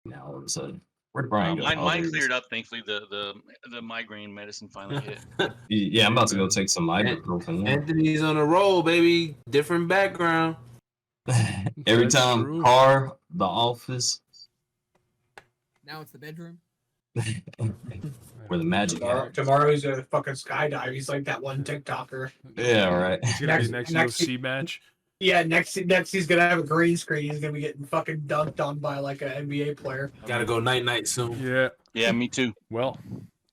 Now all of a sudden, where'd Brian go? Oh, Mine there he is. cleared up. Thankfully, the migraine medicine finally hit. Yeah, I'm about to go Man. take some ibuprofen. Anthony's on a roll, baby. Different background. Every That's time true. car, the office, Now it's the bedroom. where the magic Tomorrow he's a fucking skydive. He's like that one TikToker. Yeah, right. It's gonna be next next- UFC match. Yeah, next he's gonna have a green screen. He's gonna be getting fucking dunked on by like an NBA player. Gotta go night soon. Yeah. Yeah, me too. Well,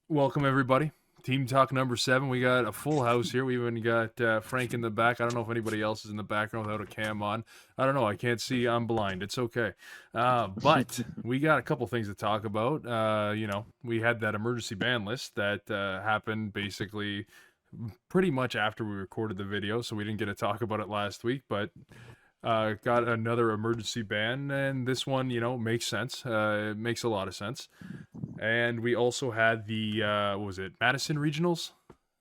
welcome everybody. Team Talk number 7. We got a full house here. We even got Frank in the back. I don't know if anybody else is in the background without a cam on. I don't know. I can't see. I'm blind. It's okay. But we got a couple things to talk about. We had that emergency ban list that happened basically pretty much after we recorded the video, so we didn't get to talk about it last week, but got another emergency ban, and this one, makes sense. It makes a lot of sense. And we also had the Madison Regionals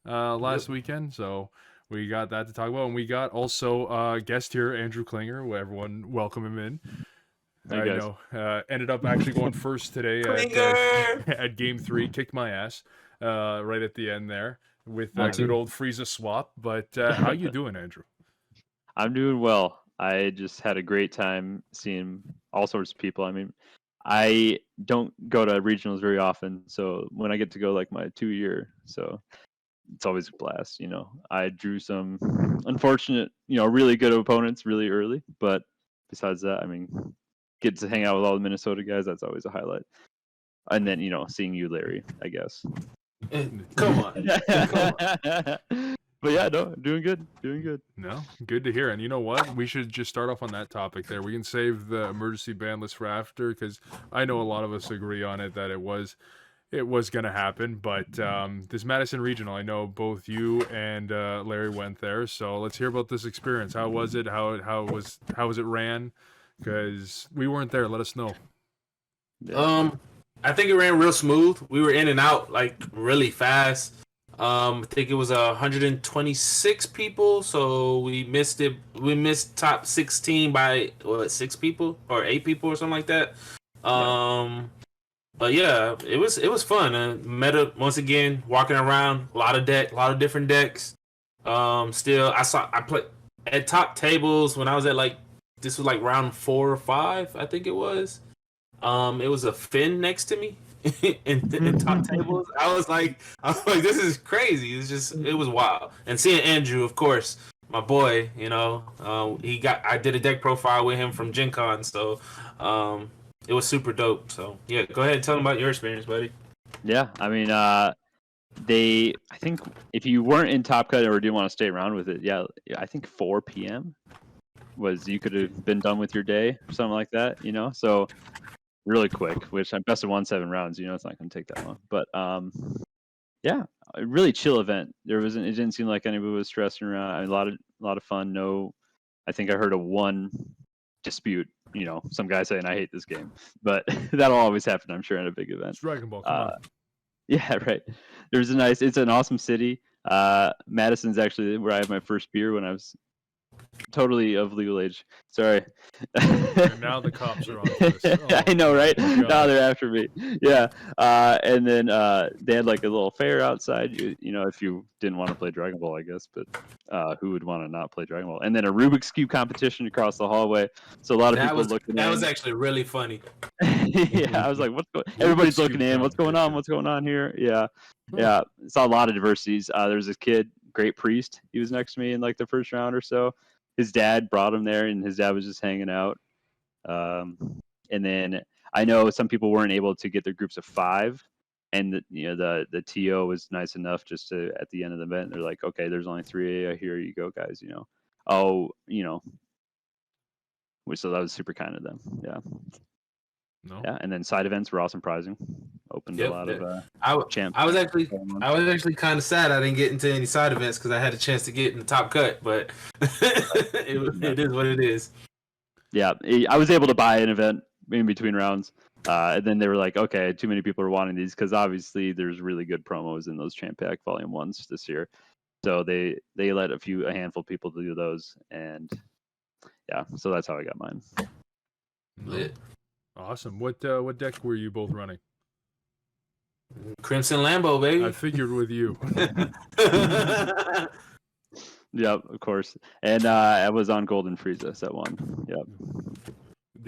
last weekend, so we got that to talk about. And we got also guest here, Andrew Klinger. Everyone welcome him in. Hey, Ended up actually going first today at Game 3. Kicked my ass right at the end there with good old Frieza swap. But how you doing, Andrew? I'm doing well. I just had a great time seeing all sorts of people. I mean, I don't go to regionals very often, so when I get to go like my 2-year, so it's always a blast. I drew some unfortunate, really good opponents really early, but besides that, I mean, get to hang out with all the Minnesota guys, that's always a highlight. And then, seeing you, Larry, I guess. Come on. But yeah, no, doing good. No, good to hear. And you know what? We should just start off on that topic there. We can save the emergency ban list for after, because I know a lot of us agree on it that it was going to happen. But this Madison Regional, I know both you and Larry went there, so let's hear about this experience. How was it? How was it ran? Because we weren't there. Let us know. I think it ran real smooth. We were in and out like really fast. I think it was 126 people, so we missed it. We missed top 16 by 6 people or 8 people or something like that. But yeah, it was fun. Met up once again, walking around, a lot of different decks. Still, I played at top tables when I was at this was like round 4 or 5, I think it was. It was a Finn next to me. in top tables, I was like, this is crazy. It was wild. And seeing Andrew, of course, my boy, I did a deck profile with him from Gen Con, so it was super dope. So yeah, go ahead and tell them about your experience, buddy. Yeah, I mean, I think if you weren't in Top Cut or didn't want to stay around with it, yeah, I think 4 p.m. was you could have been done with your day or something like that, so really quick, which I'm best of 1-7 rounds, it's not going to take that long. But yeah, a really chill event. It didn't seem like anybody was stressing around. I mean, a lot of fun. No, I think I heard of one dispute, some guy saying I hate this game, but that'll always happen, I'm sure, in a big event. It's Dragon Ball, come on. Yeah, right. It's an awesome city. Madison's actually where I had my first beer when I was totally of legal age. Sorry. And now the cops are on this. Oh, I know, right? God. Now they're after me. Yeah. And then they had like a little fair outside. If you didn't want to play Dragon Ball, I guess, but who would want to not play Dragon Ball? And then a Rubik's Cube competition across the hallway. So a lot of people looking. That was actually really funny. Yeah, I was like, everybody's looking in. What's going on? What's going on here? Yeah. Yeah. Saw a lot of diversities. There was this kid, Great Priest. He was next to me in like the first round or so. His dad brought him there, and his dad was just hanging out. And then I know some people weren't able to get their groups of 5, and the TO was nice enough just to at the end of the event. They're like, okay, there's only 3. Here you go, guys. So that was super kind of them. Yeah. No. Yeah, and then side events were awesome prizing. Opened a lot of champs. I was actually kind of sad I didn't get into any side events because I had a chance to get in the top cut, but it is what it is. Yeah, I was able to buy an event in between rounds, and then they were like, okay, too many people are wanting these because obviously there's really good promos in those Champ Pack Volume 1s this year. So they let a handful of people do those, and yeah, so that's how I got mine. Lit. Awesome. What deck were you both running? Crimson Lambo, baby. I figured with you. Yep, of course. And I was on Golden Frieza set one. Yep.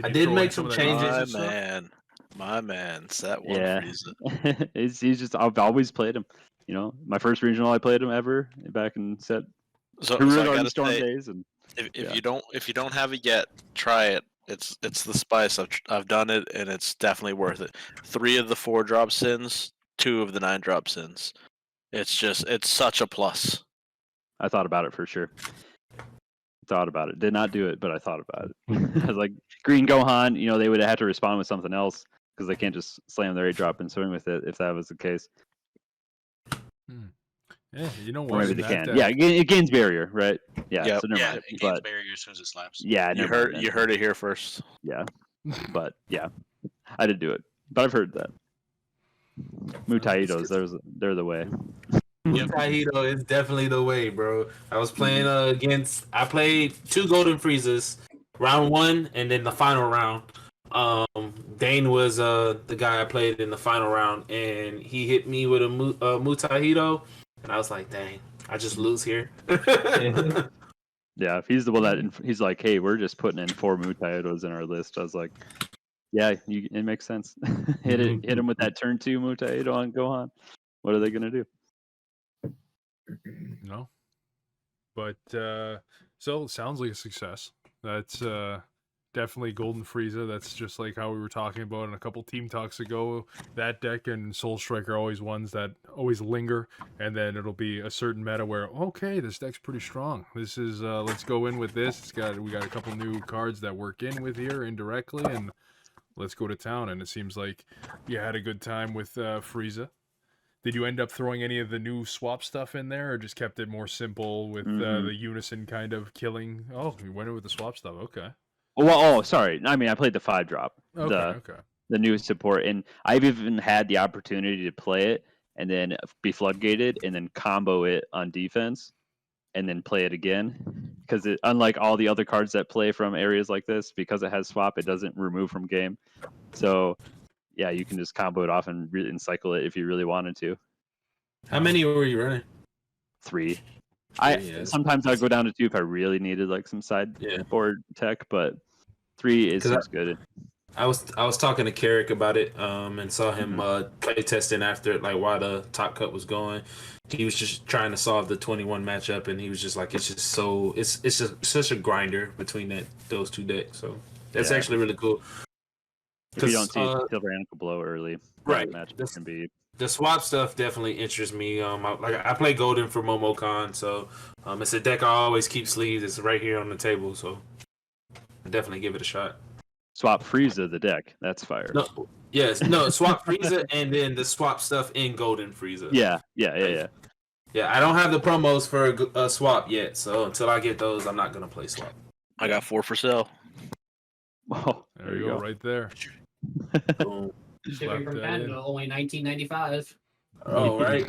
I you did throw make in some of that changes. nonsense My stuff? man. My man. Set one Yeah. Frieza. He's just I've always played him. You know, my first regional I played him ever back in set So I Garden gotta Storm say, days, and if Yeah. you don't have it yet, try it. It's the spice. I've done it, and it's definitely worth it. 3 of the 4-drop sins, 2 of the 9-drop sins. It's such a plus. I thought about it for sure. Thought about it. Did not do it, but I thought about it. I was like, Green Gohan, you know, they would have to respond with something else because they can't just slam their 8-drop and swing with it if that was the case. Yeah, you know Or what? maybe in they that can. deck- Yeah, it gains barrier, right? Yeah, Yep. so never Yeah, mind. it gains But barrier as soon as it slaps. yeah, You never mind. you heard it here first. Yeah, but yeah, I did do it. But I've heard that. Mutaitos, they're the way. Mutahito is definitely the way, bro. I was playing I played 2 Golden Freezes, round 1, and then the final round. Dane was the guy I played in the final round, and he hit me with a Mutahito, and I was like, dang, I just lose here. Yeah, if he's the one that he's like, hey, we're just putting in 4 Mutaitos in our list. I was like, yeah, it makes sense. hit him with that turn 2 Mutaito on Gohan. What are they gonna do? No. But so it sounds like a success. That's definitely Golden Frieza. That's just like how we were talking about in a couple team talks ago. That deck and Soul Strike are always ones that always linger, and then it'll be a certain meta where, okay, this deck's pretty strong. This is let's go in with this. We got a couple new cards that work in with here indirectly, and let's go to town. And it seems like you had a good time with Frieza. Did you end up throwing any of the new swap stuff in there, or just kept it more simple with the unison kind of killing? Oh, you went in with the swap stuff. Okay. Well, sorry. I mean, I played the 5-drop, Okay. the new support, and I've even had the opportunity to play it and then be floodgated and then combo it on defense and then play it again. Because unlike all the other cards that play from areas like this, because it has swap, it doesn't remove from game. So yeah, you can just combo it off and cycle it if you really wanted to. How many were you running? 3. Yeah. Sometimes I'd go down to 2 if I really needed like some sideboard tech, but 3 is just good. I was talking to Carrick about it, and saw him play testing after it, like while the top cut was going. He was just trying to solve the 21 matchup, and he was just like, it's just such a grinder between those 2 decks. So that's actually really cool. If you don't see Silver Ankle Blow early, right? Matchup can be. The swap stuff definitely interests me. I play Golden for MomoCon, so it's a deck I always keep sleeved. It's right here on the table, so I definitely give it a shot. Swap Frieza the deck. That's fire. No, swap Frieza and then the swap stuff in Golden Frieza. Yeah. Yeah, I don't have the promos for a swap yet, so until I get those, I'm not gonna play swap. I got 4 for sale. Oh, There you go, right there. Boom. Shipping from that Canada, only $19.95. Oh, right.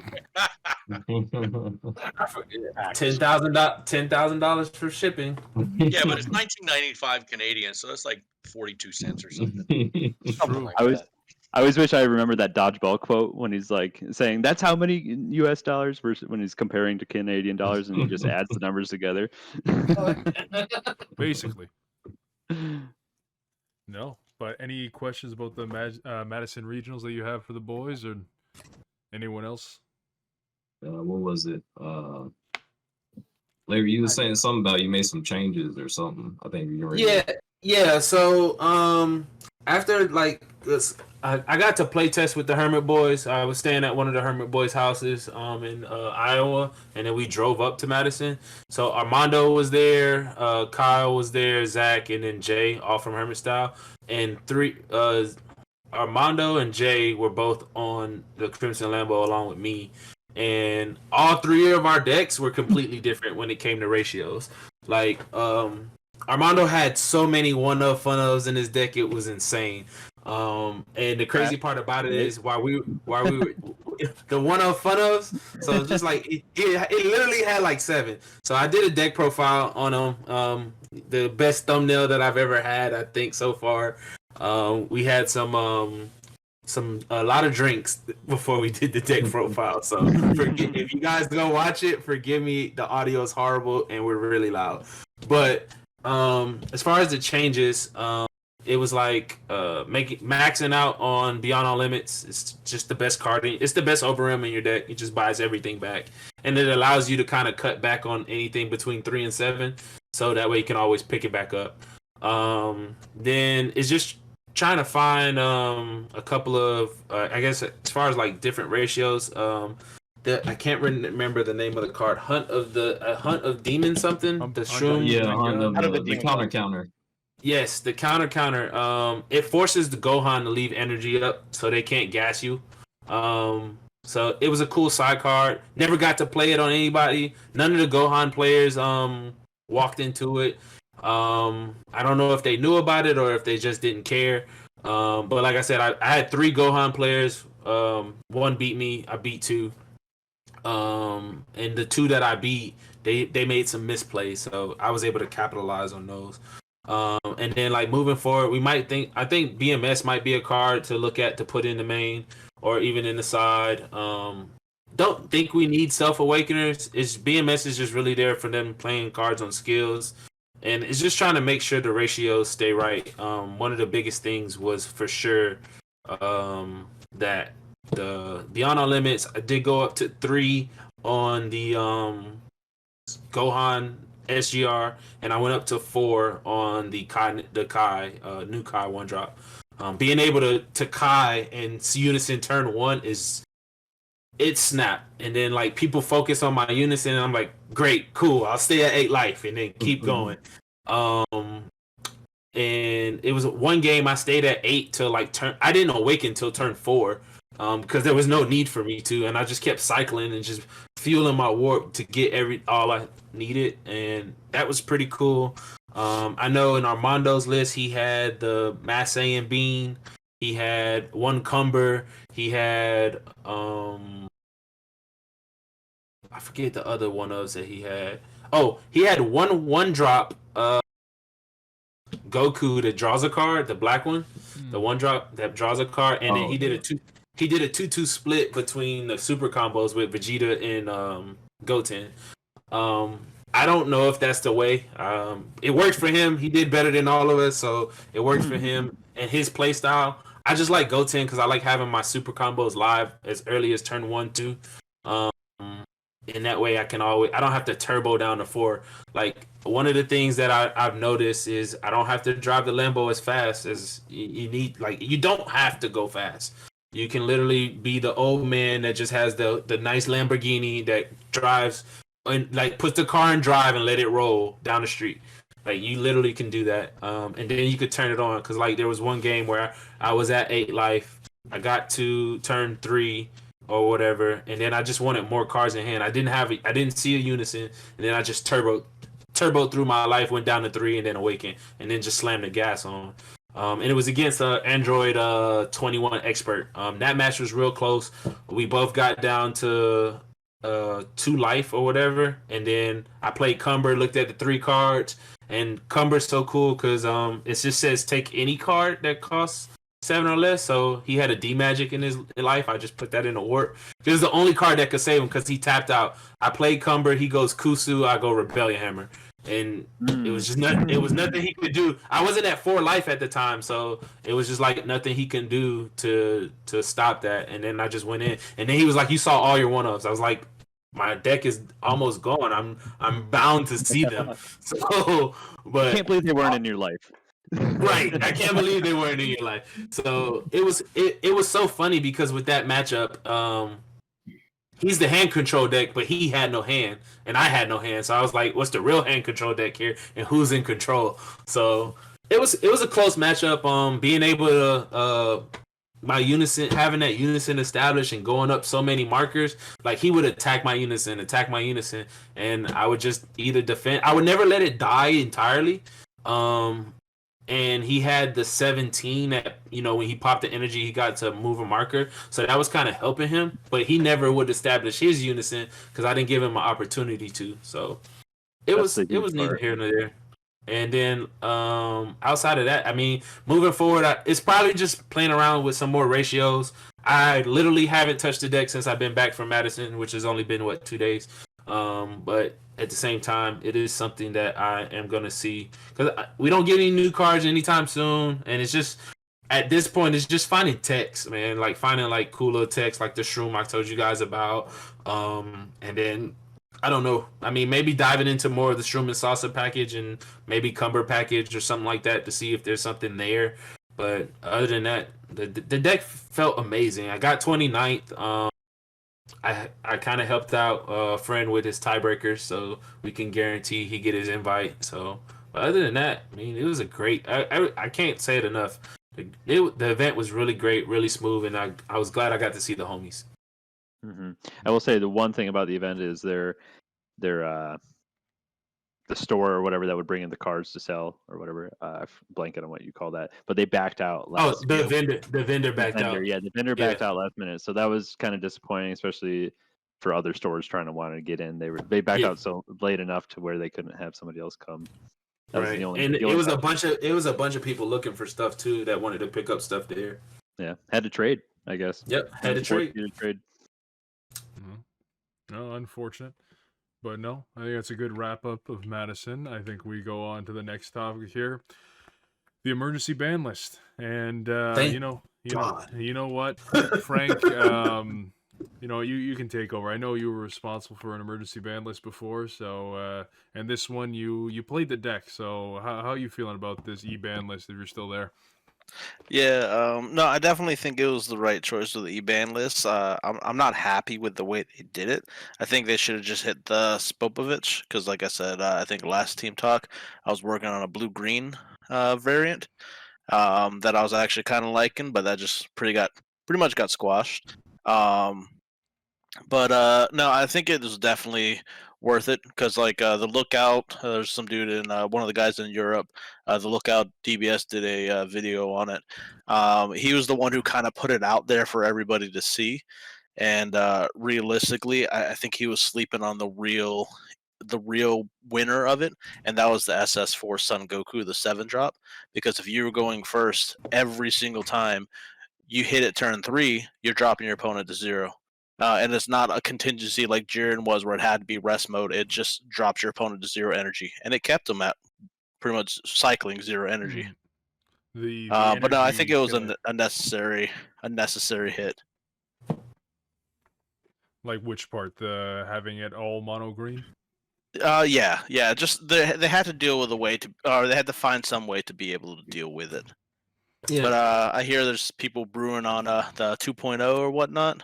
$10,000 for shipping. Yeah, but it's 1995 Canadian, so that's like 42 cents or something. It's true. Like I always wish I remembered that dodgeball quote when he's like saying that's how many U.S. dollars versus when he's comparing to Canadian dollars and he just adds the numbers together. Basically. No. But any questions about the Madison regionals that you have for the boys, or anyone else? What was it? Larry, you were saying something about you made some changes or something. I think you were. Yeah. So after like this, I got to play test with the Hermit Boys. I was staying at one of the Hermit Boys' houses in Iowa, and then we drove up to Madison. So Armando was there, Kyle was there, Zach, and then Jay, all from Hermit Style. And Armando and Jay were both on the Crimson Lambo along with me. And all 3 of our decks were completely different when it came to ratios. Like, Armando had so many one-of fun-ofs in his deck, it was insane. And the crazy part about it is while we were the one-of fun-ofs, so it's just like it literally had like 7. So I did a deck profile on him. The best thumbnail that I've ever had, I think, so far. We had a lot of drinks before we did the deck profile. So if you guys go watch it, forgive me. The audio is horrible and we're really loud. But as far as the changes, it was like maxing out on Beyond All Limits. It's just the best carding. It's the best overrim in your deck. It just buys everything back, and it allows you to kind of cut back on anything between 3 and 7, so that way you can always pick it back up. Then it's just trying to find a couple of I guess as far as like different ratios. I can't remember the name of the card. Hunt of Demon something. The shroom. Yeah, on Out of the the demon counter. Yes, the counter. It forces the Gohan to leave energy up so they can't gas you. So it was a cool side card. Never got to play it on anybody. None of the Gohan players walked into it. I don't know if they knew about it or if they just didn't care. But like I said, I had 3 Gohan players. One beat me. I beat 2. And the 2 that I beat, they made some misplays, so I was able to capitalize on those. And then like moving forward, I think BMS might be a card to look at to put in the main or even in the side. Don't think we need Self Awakeners. BMS is just really there for them playing cards on skills, and it's just trying to make sure the ratios stay right. One of the biggest things was for sure that the Beyond All Limits, I did go up to 3 on the Gohan SGR, and I went up to 4 on the Kai new Kai 1-drop. Being able to Kai and see Unison turn 1 it's snap. And then like people focus on my Unison, and I'm like, great, cool, I'll stay at 8 life and then keep going. And it was one game I stayed at 8 till like I didn't awaken till turn 4. Because there was no need for me to, and I just kept cycling and just fueling my warp to get all I needed, and that was pretty cool. I know in Armando's list he had the Mass Saiyan Bean, he had 1 Cumber, he had I forget the other one of that he had. Oh, he had 1 drop Goku that draws a card, the black one, the 1 drop that draws a card, and then he did a 2-2 split between the super combos with Vegeta and Goten. I don't know if that's the way. It worked for him. He did better than all of us, so it worked for him and his play style. I just like Goten because I like having my super combos live as early as turn 1 too. And that way I don't have to turbo down to 4. Like one of the things that I've noticed is I don't have to drive the Lambo as fast as you need. Like you don't have to go fast. You can literally be the old man that just has the nice Lamborghini that drives and like puts the car in drive and let it roll down the street. Like you literally can do that, and then you could turn it on. Because like there was one game where I was at 8 life, I got to turn 3 or whatever, and then I just wanted more cards in hand. I didn't see a Unison, and then I just turbo through my life, went down to 3, and then awakened, and then just slammed the gas on. And it was against Android 21 Expert. That match was real close. We both got down to 2 life or whatever, and then I played Cumber, looked at the 3 cards, and Cumber's so cool because it just says take any card that costs 7 or less. So he had a D Magic in his life. I just put that in a warp. This is the only card that could save him because he tapped out. I played Cumber, he goes Kusu, I go Rebellion Hammer. And it was just nothing. It was nothing he could do. I wasn't at 4 life at the time, so it was just like nothing he can do to stop that. And then I just went in, and then he was like, "You saw all your 1-ups." I was like, "My deck is almost gone. I'm bound to see them." So, but I can't believe they weren't in your life. Right, I can't believe they weren't in your life. So it was so funny because with that matchup, he's the hand control deck, but he had no hand, and I had no hand. So I was like, "What's the real hand control deck here, and who's in control?" So it was a close matchup. Being able to my Unison, having that Unison established and going up so many markers, like he would attack my Unison, and I would just either defend. I would never let it die entirely. And he had the 17 that, when he popped the energy, he got to move a marker. So that was kind of helping him. But he never would establish his Unison because I didn't give him an opportunity to. So it was neither here nor there. And then outside of that, I mean, moving forward, it's probably just playing around with some more ratios. I literally haven't touched the deck since I've been back from Madison, which has only been 2 days. But at the same time, it is something that I am gonna see because we don't get any new cards anytime soon, and it's just at this point, it's just finding text, man. Like finding like cooler text, like the shroom I told you guys about, and then I don't know. I mean, maybe diving into more of the Shroom and Salsa package and maybe Cumber package or something like that to see if there's something there. But other than that, the deck felt amazing. I got 29th. I kind of helped out a friend with his tiebreakers, so we can guarantee he get his invite. So, but other than that, I mean, it was a great. I can't say it enough. The event was really great, really smooth, and I was glad I got to see the homies. Mm-hmm. I will say the one thing about the event is their the store or whatever that would bring in the cards to sell or whatever. I'm blanking on what you call that, but they backed out. Oh, the vendor backed out. Yeah, the vendor backed out last minute, so that was kind of disappointing, especially for other stores trying to want to get in. They backed out so late enough to where they couldn't have somebody else come. That was the only, and it was a bunch of people looking for stuff too that wanted to pick up stuff there. Yeah, had to trade, I guess. Yep, had to trade. No, unfortunate. But no, I think that's a good wrap up of Madison. I think we go on to the next topic here. The emergency ban list. And you know what, Frank, you can take over. I know you were responsible for an emergency ban list before, so and this one you played the deck. So how are you feeling about this ban list if you're still there? Yeah, no, I definitely think it was the right choice with the E-ban list. I'm not happy with the way they did it. I think they should have just hit the Spopovich because, like I said, I think last team talk, I was working on a blue-green variant that I was actually kind of liking, but that just pretty much got squashed. But no, I think it was definitely worth it because the Lookout, there's some dude in one of the guys in Europe, the Lookout DBS did a video on it. He was the one who kind of put it out there for everybody to see, and realistically, I think he was sleeping on the real winner of it, and that was the SS4 Son Goku, the 7-drop. Because if you were going first every single time you hit it turn 3, you're dropping your opponent to 0. And it's not a contingency like Jiren was where it had to be rest mode. It just drops your opponent to 0 energy. And it kept them at pretty much cycling 0 energy. But no, I think it was a necessary hit. Like which part? The having it all mono green? Yeah. Just they had to deal with a way to, or they had to find some way to be able to deal with it. Yeah. But I hear there's people brewing on the 2.0 or whatnot.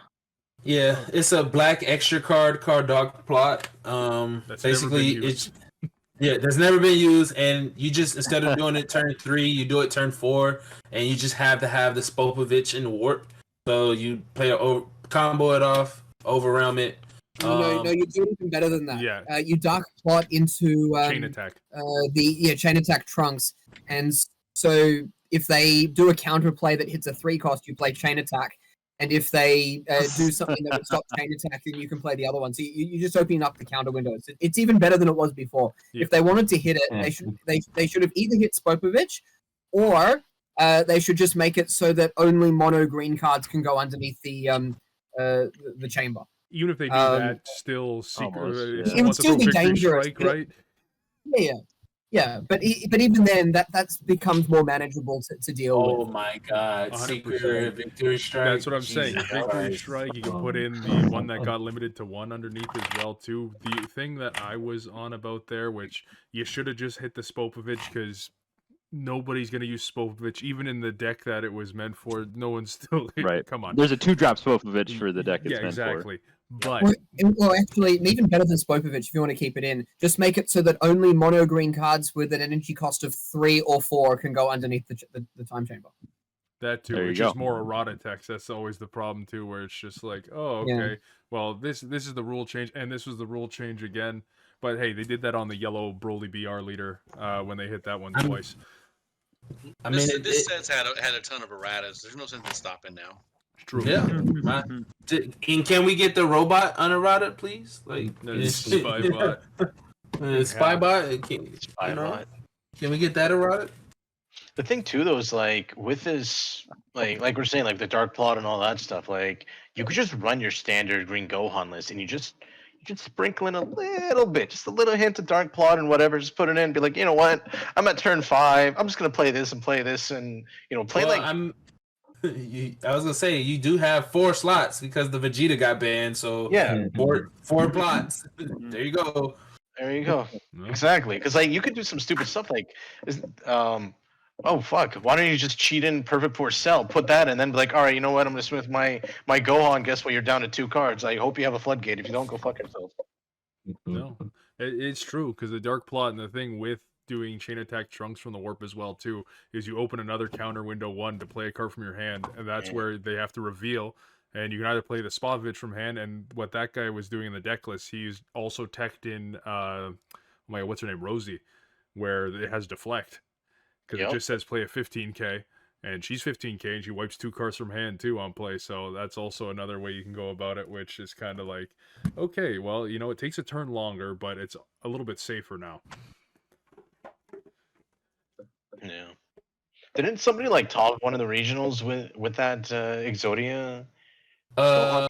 Yeah, it's a black extra card dog plot. Basically, it's that's never been used, and you just instead of doing it turn 3, you do it turn 4, and you just have to have the Spopovich in warp. So you play combo it off, overwhelm it. No, you do anything better than that. Yeah. You dark plot into chain attack. Chain attack trunks, and so if they do a counter play that hits a 3 cost, you play chain attack. And if they do something that would stop chain attack, then you can play the other one. So you're just opening up the counter windows. It's even better than it was before. Yeah. If they wanted to hit it, they should have either hit Spopovich, or they should just make it so that only mono green cards can go underneath the chamber. Even if they do that, still secret. It would still be dangerous, strike, right? Yeah, but even then, that becomes more manageable to deal with. Oh my God! 100%. Secret victory strike. That's what I'm saying. Victory strike. You can put in the one that got limited to 1 underneath as well too. The thing that I was on about there, which you should have just hit the Spopovich because nobody's gonna use Spopovich, even in the deck that it was meant for. No one's still right. Come on. There's a 2-drop Spopovich for the deck it's meant exactly. for. But well, actually, even better than Spopovich, if you want to keep it in, just make it so that only mono green cards with an energy cost of 3 or 4 can go underneath the time chamber. That too, which is more errata text. That's always the problem too, where it's just like, oh, okay, well, this is the rule change, and this was the rule change again. But hey, they did that on the yellow Broly BR leader when they hit that one twice. I mean, this set's had a ton of erratas. There's no sense in stopping now. True. Yeah. And can we get the robot unerrata, please? Like Spybot. Spybot. Can we get that eroded? The thing too, though, is like with this, like we're saying, like the dark plot and all that stuff. Like you could just run your standard green Gohan list, and you just sprinkle in a little bit, just a little hint of dark plot and whatever. Just put it in, be like, you know what? I'm at turn 5. I'm just gonna play this, and play Well, like. I was gonna say you do have 4 slots because the Vegeta got banned, so Yeah, four plots. There you go. there you go. No. Exactly, because like you could do some stupid stuff like, oh fuck, why don't you just cheat in Perfect Force Cell, put that, and then be like, all right, you know what? I'm gonna swing with my Gohan. Guess what? You're down to 2 cards. I hope you have a floodgate. If you don't, go fuck yourself. No, it's true because the dark plot and the thing with doing chain attack Trunks from the warp as well too is you open another counter window 1 to play a card from your hand, and that's where they have to reveal. And you can either play the Spavich from hand, and what that guy was doing in the deck list, he's also teched in what's her name, Rosie, where it has deflect because it just says play a 15k, and she's 15k and she wipes 2 cards from hand too on play. So that's also another way you can go about it, which is kind of like, okay, well, you know, it takes a turn longer, but it's a little bit safer now. Yeah. Didn't somebody like top one of the regionals with that Exodia? I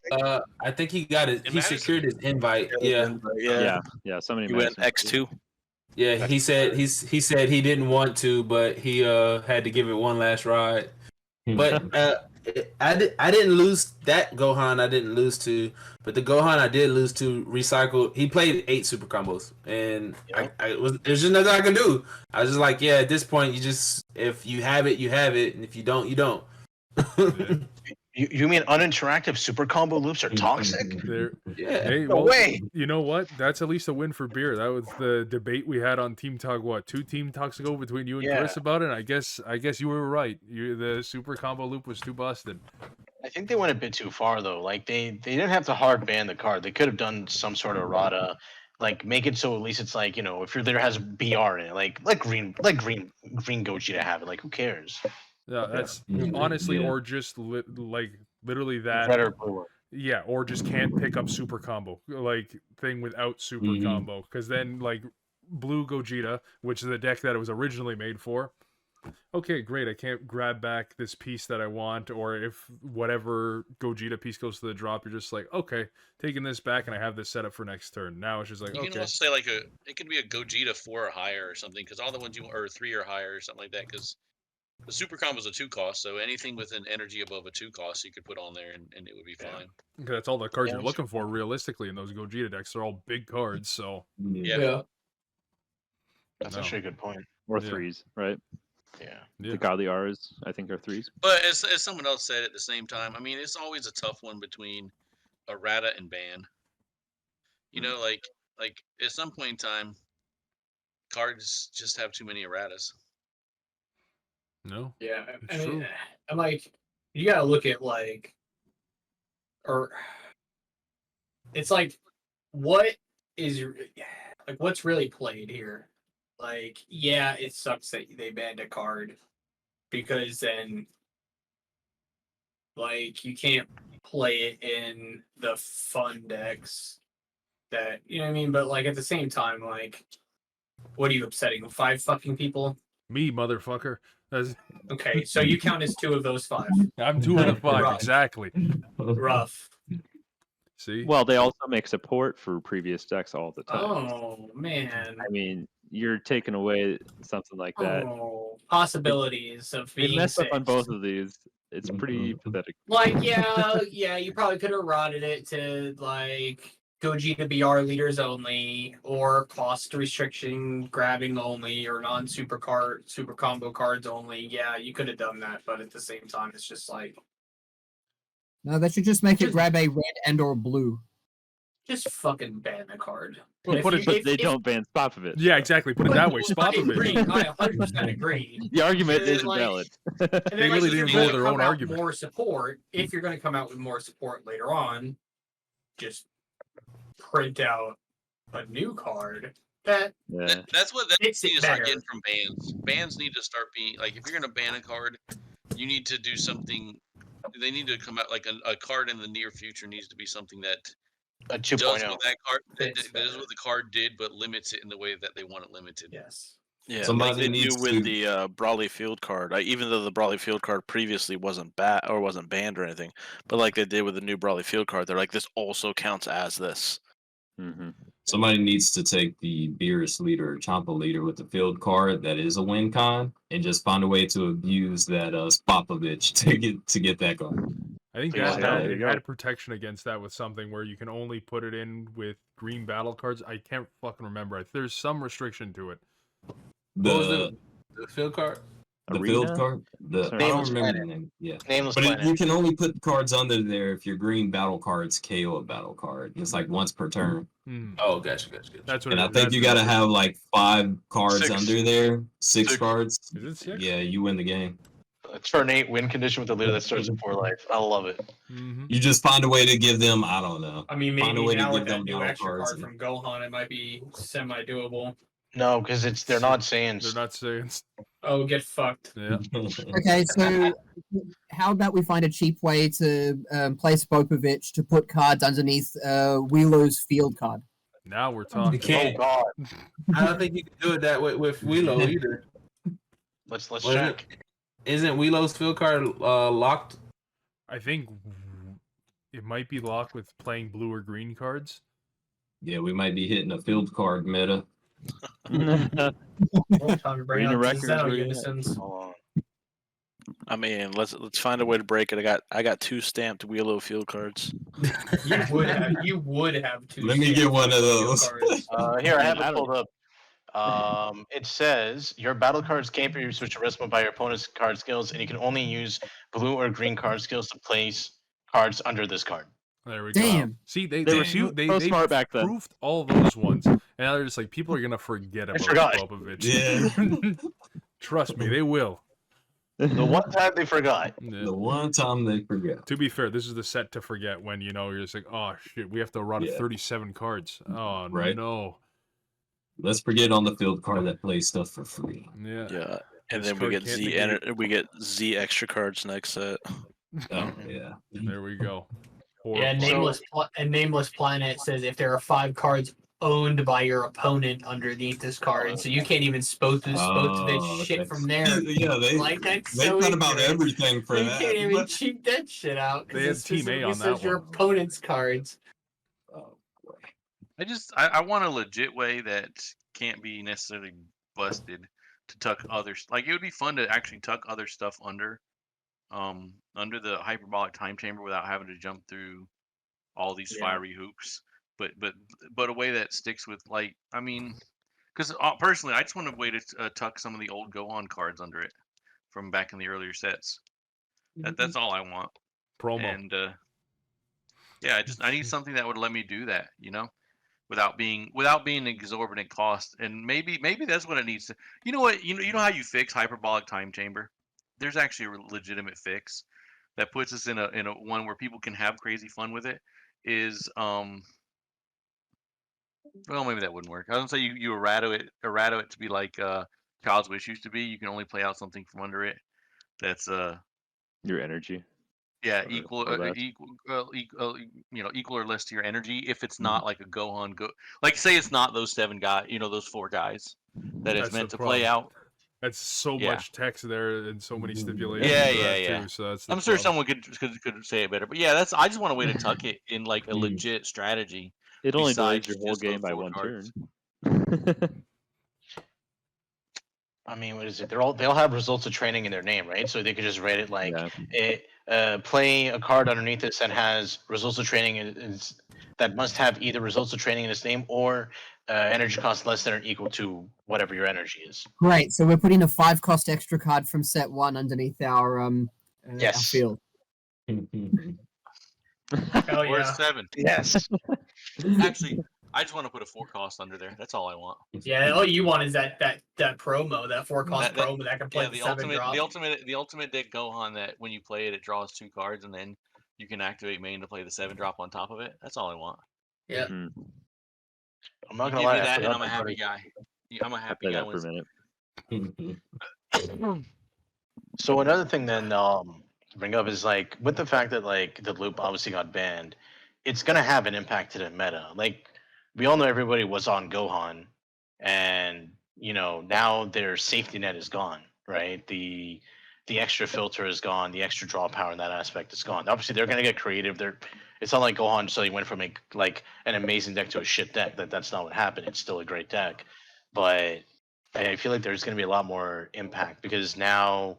think he got it. In He Madison. secured his invite. Yeah. Yeah. Somebody You went X2. Yeah, he said he said he didn't want to, but he had to give it one last ride. But I didn't lose that Gohan. I didn't lose to, but the Gohan I did lose to recycled. He played 8 super combos, and there's just nothing I can do. I was just like, yeah, at this point, you just if you have it, you have it, and if you don't, you don't. You mean uninteractive super combo loops are toxic? Yeah. Hey, No well, way. you know what? That's at least a win for beer. That was the debate we had on Team Talk. What 2 Team Talks ago between you and Chris about it? And I guess you were right. The super combo loop was too busted. I think they went a bit too far though. Like they didn't have to hard ban the card. They could have done some sort of errata, like make it so at least it's like, you know, if your there has BR in it, like green Gogeta have it. Like who cares? Yeah, that's honestly, or just literally that. Red or blue. Yeah, or just can't pick up super combo like thing without super combo, because then like blue Gogeta, which is the deck that it was originally made for. Okay, great. I can't grab back this piece that I want, or if whatever Gogeta piece goes to the drop, you're just like, okay, taking this back, and I have this set up for next turn. Now it's just like, You can also say like it could be a Gogeta 4 or higher or something, because all the ones you or 3 or higher or something like that, because the super combo is a 2 cost, so anything with an energy above a 2 cost you could put on there and it would be fine. that's all the cards you're looking for realistically in those Gogeta decks. They're all big cards, so Yeah. That's actually a good point. Or 3s, right? Yeah. The godly R's, I think, are 3s. But as someone else said at the same time, I mean, it's always a tough one between errata and ban. You know, like at some point in time, cards just have too many erratas. no. Yeah, It's true. I'm like, you gotta look at like, or it's like, what is like, what's really played here? Like, yeah, it sucks that they banned a card because then, like, you can't play it in the fun decks that, you know what I mean? But like at the same time, like, what are you upsetting? 5 fucking people? Me, motherfucker. Okay, so you count as 2 of those 5. I'm 2 out of 5, Rough. exactly. Rough. See? Well, they also make support for previous decks all the time. Oh man. I mean, you're taking away something like that. Oh, possibilities of They being mess up on six. both of these. It's pretty pathetic. Like, yeah, you probably could have rotted it to like Gogeta BR leaders only, or cost restriction grabbing only, or super combo cards only. Yeah, you could have done that, but at the same time, it's just like, No, they should just make it grab a red and or blue. just fucking ban the card. Well, If put you- it- But if- they if- don't ban Spopovich. Yeah, exactly. Put it that way. I agree. Spopovich. I 100% agree. The argument Because, isn't like, valid. And then, They really if you're didn't gonna know their come own out argument. More support. If you're going to come out with more support later on, just print out a new card. That Yeah. That's what they Makes it need to start better. getting from bans. Bans need to start being like, if you're going to ban a card, you need to do something. They need to come out like a card in the near future needs to be something that A does 2.0. what that card that Fits does better. what the card did, but limits it in the way that they want it limited. yes. Yeah, Somebody like they do needs with to- the Brawley Field card. Even though the Brawley Field card previously wasn't wasn't banned or anything, but like they did with the new Brawley Field card, they're like this also counts as this. Mm-hmm. Somebody needs to take the Beerus leader or Champa leader with the field card that is a win con and just find a way to abuse that Spopovich to get that going. I think Yeah, that there had, you it go. had protection against that with something where you can only put it in with green battle cards. I can't fucking remember. There's some restriction to it. What was The the field card? the Arena? field card, I don't Nameless remember the Planet. name. Yeah. Nameless But Planet. you can only put cards under there if your green battle cards KO a battle card. It's like once per turn. Hmm. Oh, gotcha. That's what And it I is. think That's you what got to it is. have like 5 cards 6. under there. 6 6. cards. Is it 6? Yeah, you win the game. A turn 8 win condition with a leader that starts at 4 life. I love it. Mm-hmm. You just find a way to give them, I don't know. I mean, Find a maybe way to now give with that them new battle extra cards card and- from Gohan, it might be semi-doable. No, because they're not saying. They're not saying. Oh, get fucked. Yeah. Okay, so how about we find a cheap way to place Popovich to put cards underneath Wheelo's field card? Now we're You talking. Oh can't. God. I don't think you can do it that way with Wheelo either. Let's Was check. Isn't Wheelo's field card locked? I think it might be locked with playing blue or green cards. Yeah, we might be hitting a field card meta. Time to bring Arena out the records, Xeno where you at? unisons. Hold on. I mean, let's find a way to break it. I got 2 stamped Wheelo Field cards. You would have 2. Let me get stamps one of field those. cards. Here, I have I it pulled up. It says your battle cards can't be switched or rescued by your opponent's card skills, and you can only use blue or green card skills to place cards under this card. There we go. Damn. See, they They they, were do- they, so they smart back then. proved all those ones, and now they're just like people are gonna forget about forgot. Popovich. Yeah. Trust me, they will. The one time they forgot. Yeah. The one time they forgot. To be fair, this is the set to forget when you're just like, oh shit, we have to run Yeah. 37 cards. Oh Right. no. Let's forget on the field card that plays stuff for free. Yeah. Yeah, and This then we card get can't Z negate. we get Z extra cards next set. Oh yeah. There we go. Yeah, Horrible. Nameless Planet says if there are 5 cards owned by your opponent underneath this card, so you can't even Spotovich Oh, shit okay. from there. Yeah, they Like that's they so thought about ignorant. everything for You that. can't even but- cheat that shit out. 'cause They had it Team A specifically on that says your one. opponent's cards. Oh, boy. I want a legit way that can't be necessarily busted to tuck others. Like it would be fun to actually tuck other stuff under the hyperbolic time chamber without having to jump through all these Yeah. fiery hoops. But a way that sticks with like I mean, because personally I just want a way to tuck some of the old Gohan cards under it from back in the earlier sets. That's all I want. Promo. And yeah, I need something that would let me do that, without being an exorbitant cost. And maybe that's what it needs to. You know what? You know how you fix hyperbolic time chamber? There's actually a legitimate fix that puts us in a one where people can have crazy fun with it. Is well, maybe that wouldn't work. I don't say you errata it to be like Child's Wish used to be. You can only play out something from under it. That's Your energy. yeah, Or- equal, or less. equal or less to your energy. If it's not like a Gohan, like say it's not those 7 guys, those 4 guys that it's That's meant the to play problem. out. That's so Yeah. much text there and so many stipulations. Yeah, for that, yeah. Too, so that's the I'm sure problem. someone could say it better, but yeah, I just want a way to tuck it in like a legit strategy. It only delays Besides your whole just those game by 4 1 cards. turn. I mean, what is it? They'll have results of training in their name, right? So they could just write it like play a card underneath this that has results of training is that must have either results of training in its name or energy cost less than or equal to whatever your energy is. Great. So we're putting a 5 cost extra card from set 1 underneath our Yes. field. Hell Or a yeah. 7. Yes. Actually, I just want to put a 4 cost under there. That's all I want. Yeah, all you want is that promo, that 4 cost That- promo that can play Yeah, the the 7 ultimate, drop. the ultimate deck Gohan that when you play it, it draws 2 cards, and then you can activate main to play the 7 drop on top of it. That's all I want. Yeah. Mhm. I'm not You gonna give lie. me I that, and forgot I'm a that happy part. guy. I'm a happy Play guy. that for a When minute. So another thing then to bring up is like with the fact that like the loop obviously got banned, it's gonna have an impact to the meta. Like we all know everybody was on Gohan, and now their safety net is gone, right? The extra filter is gone, the extra draw power in that aspect is gone. Obviously, they're gonna get creative. It's not like Gohan suddenly went from like an amazing deck to a shit deck. That's not what happened. It's still a great deck, but I feel like there's gonna be a lot more impact because now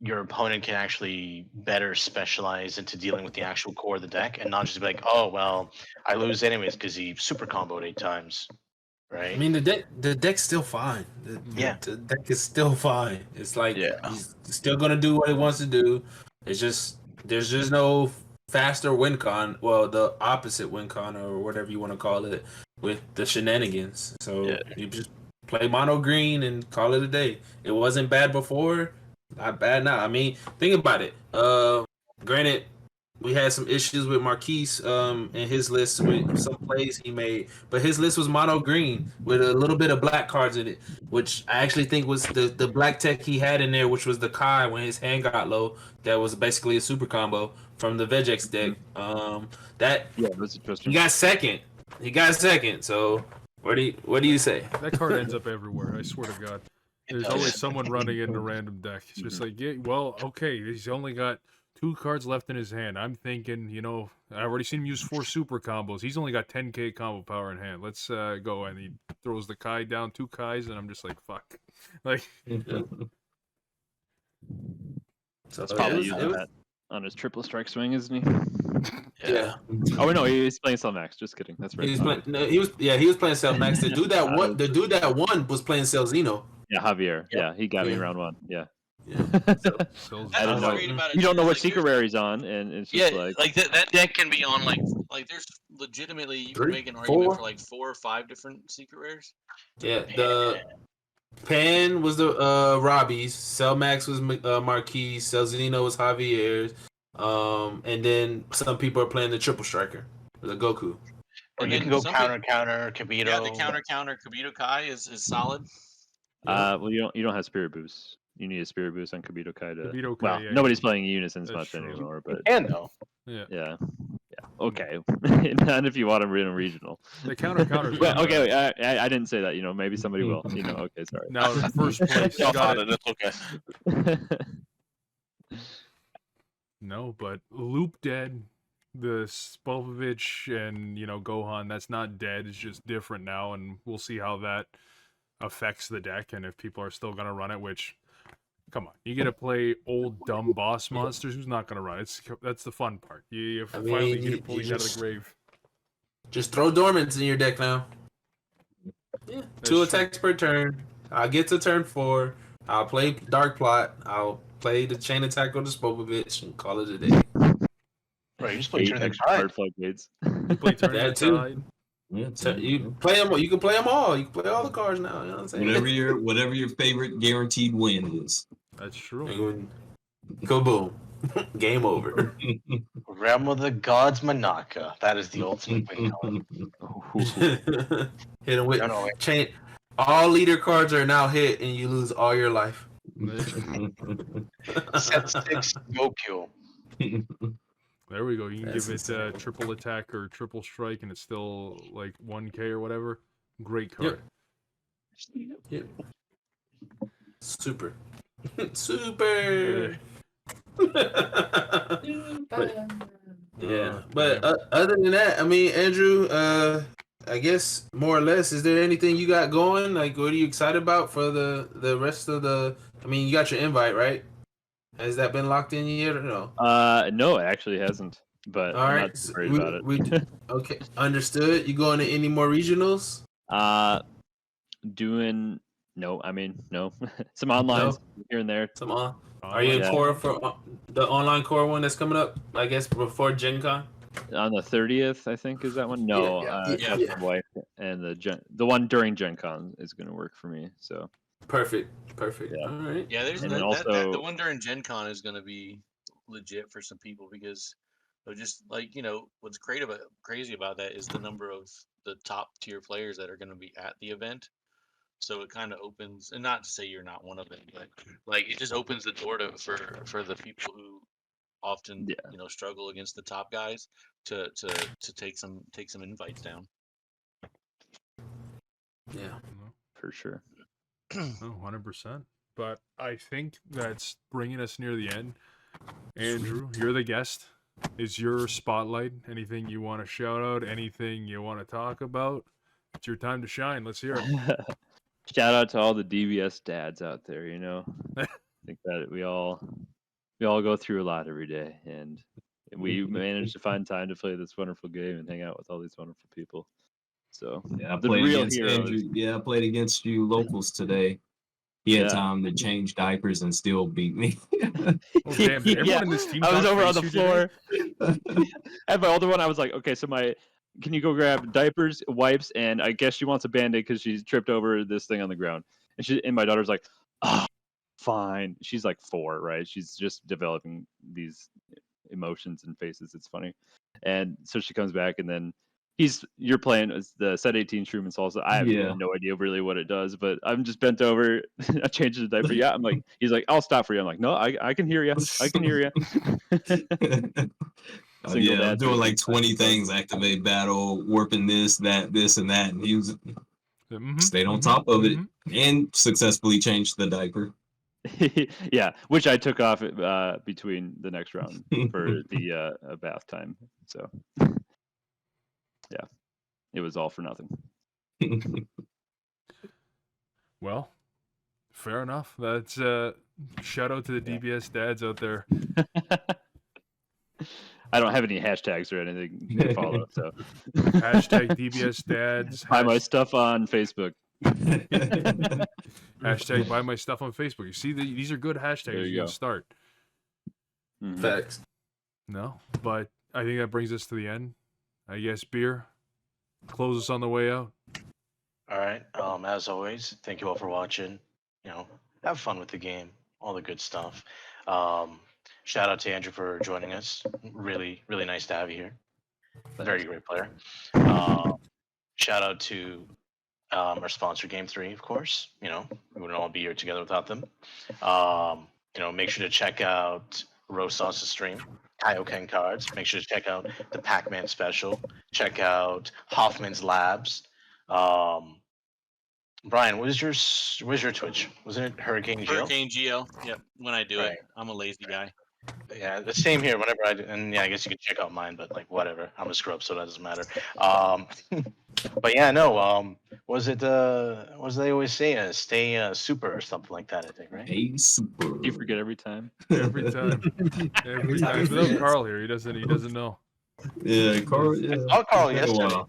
your opponent can actually better specialize into dealing with the actual core of the deck and not just be like, oh well, I lose anyways because he super comboed 8 times, right? I mean, the deck's still fine. The deck is still fine. It's like he's still gonna do what he wants to do. It's just there's just no faster win con. Well, the opposite win con or whatever you want to call it with the shenanigans. So you just play mono green and call it a day. It wasn't bad before, not bad now. I mean, think about it. Granted, we had some issues with Marquise in his list with some plays he made, but his list was mono green with a little bit of black cards in it, which I actually think was the black tech he had in there, which was the Kai when his hand got low. That was basically a super combo from the Vegex deck. That that's interesting. He got second. So what do you say? That card ends up everywhere. I swear to God. There's always someone running in a random deck. It's just like, yeah, well, okay, he's only got 2 cards left in his hand. I'm thinking, I already seen him use 4 super combos. He's only got 10k combo power in hand. Let's go. And he throws the Kai down, 2 Kais, and I'm just like, fuck. Like, So that's probably using that on his triple strike swing, isn't he? Yeah. Oh no, he's playing Cellmax. Just kidding. That's right. He was playing Cellmax. The dude that won was playing Cellzino. Yeah, Javier. Yeah, he got me in round 1. Yeah. So, I don't know. You don't know what secret rare he's on, and it's just like that deck can be on like there's legitimately you can make an argument for like 4 or 5 different secret rares. Yeah, the Pan was the Robbie's, Cellmax was Marquis, Cellzino was Javier's, and then some people are playing the triple striker, the Goku. Or you can go counter Kibito. Yeah, the counter Kibito Kai is solid. Well, you don't have Spirit Boost. You need a Spirit Boost on Kibito Kai to. Kibito Kai, well, nobody's playing Unisons much anymore, but. And though. Yeah. Okay. Not if you want to win a regional. The counter. Well, okay. I didn't say that. Maybe somebody will. Okay. Sorry. Now, in first place. It's okay. No, but Loop dead. The Spolpovich and Gohan, that's not dead. It's just different now, and we'll see how that affects the deck and if people are still gonna run it. Which, come on, you get to play old dumb boss monsters. Who's not gonna run it? That's the fun part. You finally get to pull it out of the grave. Just throw dormants in your deck now. Yeah, 2 attacks per turn. I'll get to turn 4. I'll play Dark Plot. I'll play the Chain Attack on the Spopovich and call it a day. Right, you just play turn card floodgates. You play turn that too. Yeah, you play them. You can play them all. You can play all the cards now. You know what I'm saying? Whatever your favorite guaranteed win is. That's true. Kaboom! Game over. Realm of the Gods Manaka. That is the ultimate win. Hit him with chain. All leader cards are now hit, and you lose all your life. Set 6 Goku. There we go. You can give it triple attack or triple strike, and it's still like 1k or whatever. Great card. Yep. Super. Super. But other than that, I mean, Andrew, I guess more or less, is there anything you got going? Like, what are you excited about for the rest of the? I mean, you got your invite, right? Has that been locked in yet or no? No, it actually hasn't. But all right, I'm not worried about it. Okay, understood. You going to any more regionals? Doing no. Some online here and there. Some on. Are you in core for the online core one that's coming up? I guess before Gen Con. On the 30th, I think is that one. No, wife and the one during Gen Con is going to work for me. So. Perfect. Yeah. All right. Yeah, there's the one during Gen Con is going to be legit for some people because just like what's crazy about that is the number of the top tier players that are going to be at the event. So it kind of opens, and not to say you're not one of them, but like it just opens the door for the people who often struggle against the top guys to take some invites down. Yeah, for sure. Oh, 100%. But I think that's bringing us near the end. Andrew, you're the guest. It's your spotlight. Anything you want to shout out? Anything you want to talk about? It's your time to shine. Let's hear it. Shout out to all the DBS dads out there. I think that we all go through a lot every day, and we managed to find time to play this wonderful game and hang out with all these wonderful people. So Yeah, I the played real against heroes. Andrew. Yeah, I played against you locals today. He had Yeah. time to change diapers and still beat me. Oh, damn. Did everyone Yeah, in this team I was talk over on face the you today? floor. At my older one, I was like, okay, so can you go grab diapers, wipes, and I guess she wants a band-aid because she tripped over this thing on the ground. And my daughter's like, oh, fine. She's like 4, right? She's just developing these emotions and faces. It's funny. And so she comes back, and then you're playing the set 18 Shroom and Salsa. I have Yeah. no idea really what it does, but I'm just bent over. I changed the diaper. Yeah, I'm like, he's like, I'll stop for you. I'm like, no, I can hear you. I can hear you. Oh, Single yeah, I'm dad doing safety like 20 is fun. things, activate battle, warping this, and that, and he stayed on Mhm, top of it mhm. and successfully changed the diaper. Yeah, which I took off between the next round for the bath time. So yeah, it was all for nothing. Well, fair enough. That's shout out to the DBS dads out there. I don't have any hashtags or anything to follow, so Hashtag DBS dads. buy my stuff on Facebook. Hashtag buy my stuff on Facebook. You see, these are good hashtags. There you You can go. start. Mhm. Facts. No, but I think that brings us to the end. I guess beer. Close us on the way out. All right. As always, thank you all for watching. Have fun with the game, all the good stuff. Shout out to Andrew for joining us. Really, really nice to have you here. Very great player. Shout out to our sponsor, Game 3, of course. We wouldn't all be here together without them. Make sure to check out Rosauce's stream, Kaioken Cards. Make sure to check out the PACMAN special. Check out Hoffman's Labs. Brian, where's your Twitch? Wasn't it Hurricane Geo? Hurricane Geo. Yep. When I do Right. it, I'm a lazy guy. Yeah, the same here. Whenever and yeah, I guess you can check out mine, but like whatever. I'm a scrub, so that doesn't matter. But yeah, no. Was it what do they always say? Stay super or something like that. I think, right? Hey, super. You forget every time. Every time. Every time. Without Carl here, he doesn't know. Yeah, Carl. Yeah. I saw Carl Been a yesterday. while.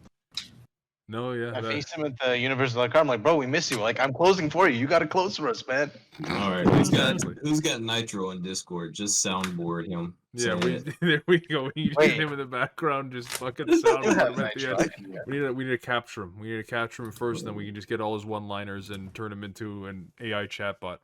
No, yeah. I that- faced him at the Universal Car. I'm like, bro, we miss you. Like, I'm closing for you. You got to close for us, man. All right, who's Exactly. got Nitro on Discord? Just soundboard him. Yeah, Say it. there we go. We Wait. need him in the background, just fucking You sound have him at the Nitro, end. I can do that. We need to capture him. We need to capture him first, and then we can just get all his one-liners and turn him into an AI chatbot.